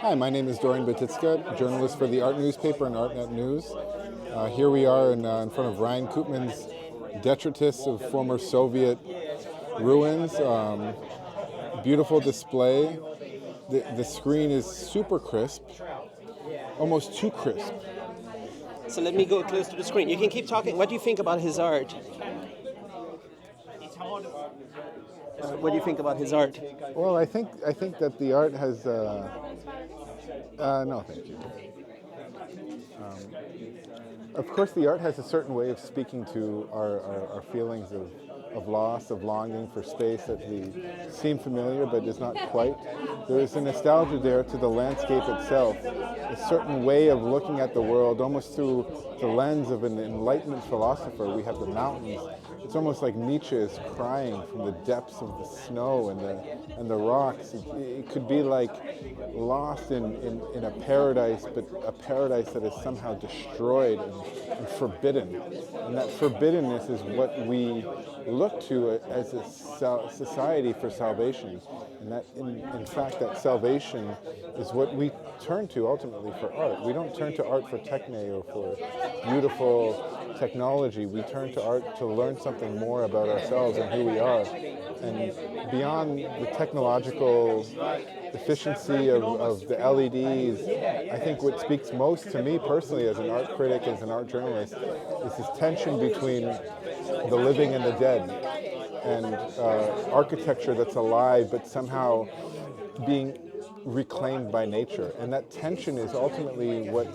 Hi, my name is Dorian Batycka, journalist for the Art Newspaper and Artnet News. Here we are in front of Ryan Koopmans' detritus of former Soviet ruins. Beautiful display. The screen is super crisp, almost too crisp. So let me go close to the screen. You can keep talking. What do you think about his art? What do you think about his art? Well, I think that the art has. No, thank you. Of course, the art has a certain way of speaking to our feelings of loss, of longing for space that we seem familiar but is not quite. There is a nostalgia there to the landscape itself, a certain way of looking at the world, almost through the lens of an Enlightenment philosopher. We have the mountains. It's almost like Nietzsche is crying from the depths of the snow and the rocks. It could be like lost in a paradise, but a paradise that is somehow destroyed and forbidden. And that forbiddenness is what we look to as a society for salvation. And that, in fact, that salvation is what we turn to ultimately for art. We don't turn to art for techne or for beautiful technology. We turn to art to learn something more about ourselves and who we are. And beyond the technological efficiency of the LEDs, I think what speaks most to me personally as an art critic, as an art journalist, is this tension between the living and the dead, and architecture that's alive but somehow being reclaimed by nature. And that tension is ultimately what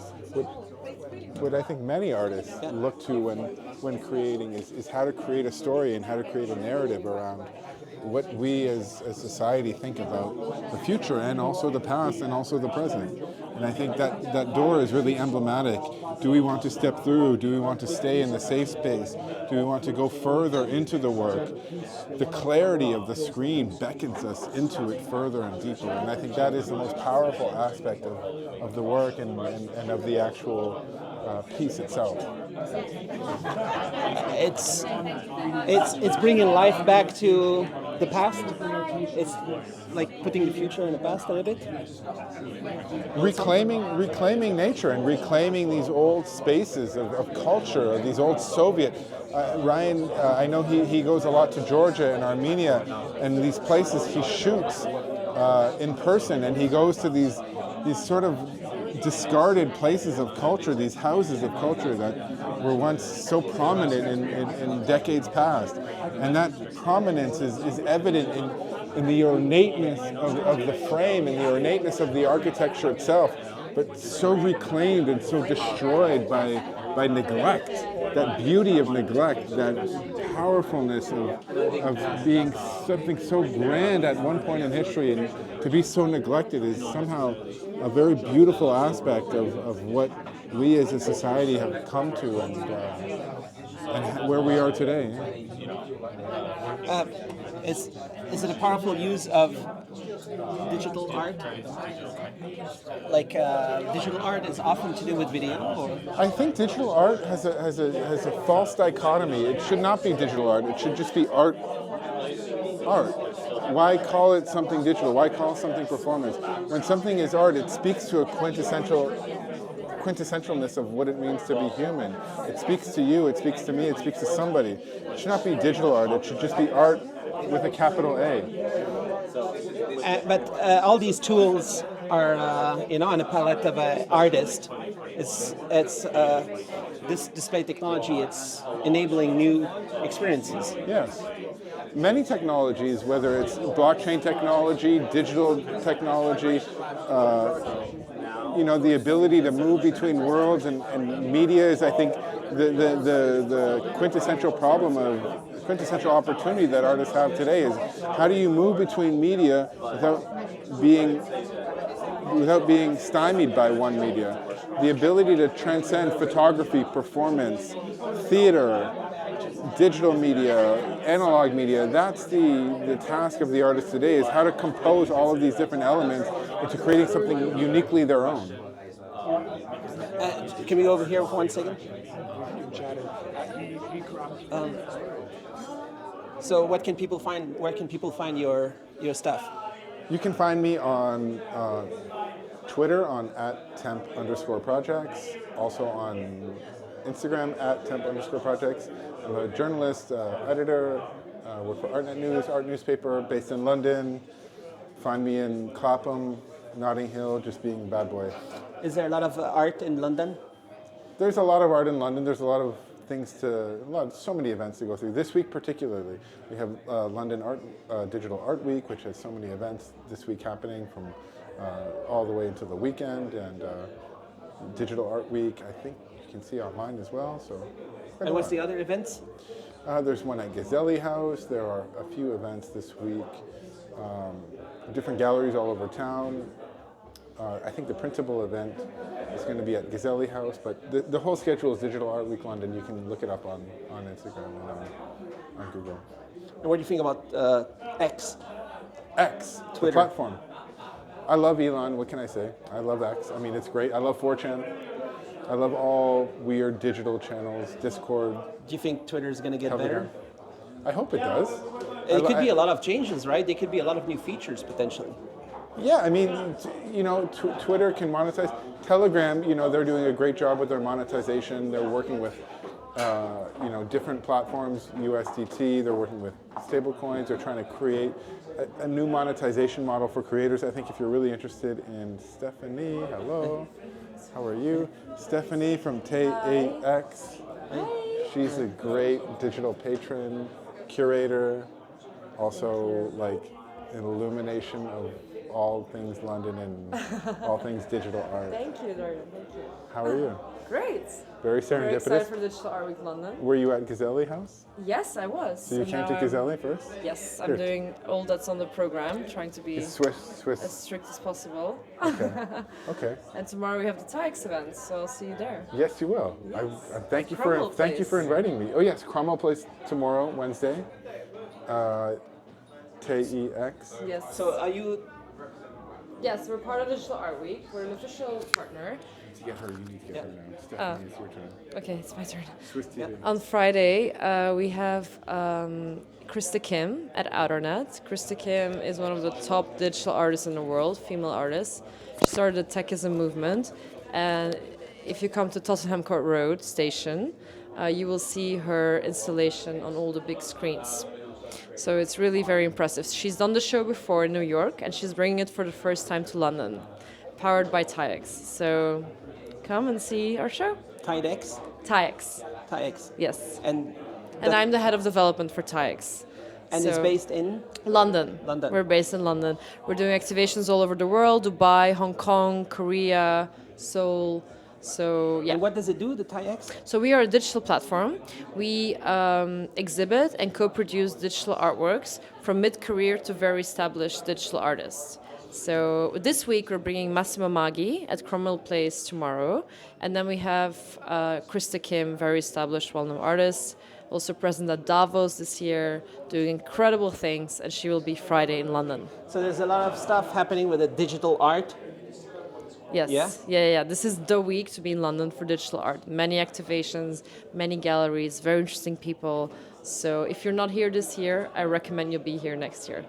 I think many artists look to when creating is how to create a story and how to create a narrative around what we as a society think about the future and also the past and also the present. And I think that door is really emblematic. Do we want to step through? Do we want to stay in the safe space? Do we want to go further into the work? The clarity of the screen beckons us into it further and deeper. And I think that is the most powerful aspect of the work and of the actual piece itself. It's bringing life back to the past. It's like putting the future in the past a little bit. Reclaiming nature and reclaiming these old spaces of culture, of these old Soviet. Ryan, I know he goes a lot to Georgia and Armenia, and these places he shoots in person, and he goes to these sort of discarded places of culture, these houses of culture that were once so prominent in decades past. And that prominence is evident in the ornateness of the frame and the ornateness of the architecture itself, but so reclaimed and so destroyed by neglect. That beauty of neglect, that powerfulness of being something so grand at one point in history and to be so neglected is somehow a very beautiful aspect of what we as a society have come to and where we are today. Is it a powerful use of digital art? Like digital art is often to do with video, or? I think digital art has a false dichotomy. It should not be digital art. It should just be art. Why call it something digital? Why call something performance? When something is art, it speaks to a quintessentialness of what it means to be human. It speaks to you, it speaks to me, it speaks to somebody. It should not be digital art, it should just be art with a capital A. But all these tools are, on a palette of an artist. It's this display technology. It's enabling new experiences. Yes. Many technologies, whether it's blockchain technology, digital technology, the ability to move between worlds and media is, I think, the quintessential opportunity that artists have today is how do you move between media without being stymied by one media? The ability to transcend photography, performance, theater, digital media, analog media, that's the task of the artist today, is how to compose all of these different elements into creating something uniquely their own. Can we go over here for 1 second? So what can people find? Where can people find your stuff? You can find me on Twitter on @temp_projects, also on Instagram @temp_projects. I'm a journalist, editor, work for Artnet News, Art Newspaper, based in London. Find me in Clapham, Notting Hill, just being a bad boy. Is there a lot of art in London? There's a lot of art in London. There's a lot of things so many events to go through. This week particularly, we have London Digital Art Week, which has so many events this week happening from all the way into the weekend, and Digital Art Week, I think you can see online as well. So. And what's the other events? There's one at Gazelle House. There are a few events this week. Different galleries all over town. I think the principal event is going to be at Gazelle House, but the whole schedule is Digital Art Week London. You can look it up on Instagram and on Google. And what do you think about X? X, Twitter. the platform. I love Elon. What can I say? I love X. I mean, it's great. I love 4chan. I love all weird digital channels, Discord. Do you think Twitter is going to get Telegram. better? I hope it does. It could be a lot of changes, right? There could be a lot of new features potentially. Yeah, I mean, Twitter can monetize. Telegram, they're doing a great job with their monetization. They're working with, different platforms, USDT. They're working with stablecoins. They're trying to create a new monetization model for creators. I think if you're really interested in Stefanie, hello, how are you? Stefanie from TAEX. She's a great digital patron, curator, also like an illumination of all things London and all things digital art. Thank you, Dorian. Thank you. How are you? Great. Very Very excited serendipitous. for Digital Art Week London. Were you at Gazelle House? Yes, I was. So you came to Gazelle first? Yes, I'm Good. doing all that's on the program, trying to be It's as Swiss. strict as possible. Okay. And tomorrow we have the TAEX event, so I'll see you there. Yes, you will. Yes. I thank you Cromwell thank you for Place. inviting me. Oh yes, Cromwell Place tomorrow, Wednesday. TAEX. Yes. So are you? Yes, we're part of Digital Art Week. We're an official partner. To get her, you need to get her now. Stephanie, it's your turn. Okay, it's my turn. Swiss TV. On Friday, we have Krista Kim at Outernet. Krista Kim is one of the top digital artists in the world, female artists. She started the techism movement, and if you come to Tottenham Court Road station, you will see her installation on all the big screens. So it's really very impressive. She's done the show before in New York, and she's bringing it for the first time to London, powered by TAEX. So come and see our show. TAEX? TAEX, TAEX. yes. And I'm the head of development for TAEX. and it's based in London. London. We're based in London. We're doing activations all over the world: Dubai, Hong Kong, Korea, Seoul. So yeah. And what does it do, the TAEX? So we are a digital platform. We exhibit and co-produce digital artworks from mid-career to very established digital artists. So this week we're bringing Massimo Maggi at Cromwell Place tomorrow, and then we have Krista Kim, very established, well-known artist, also present at Davos this year, doing incredible things, and she will be Friday in London. So there's a lot of stuff happening with the digital art. Yes. Yeah? Yeah. This is the week to be in London for digital art. Many activations, many galleries, very interesting people. So if you're not here this year, I recommend you be here next year.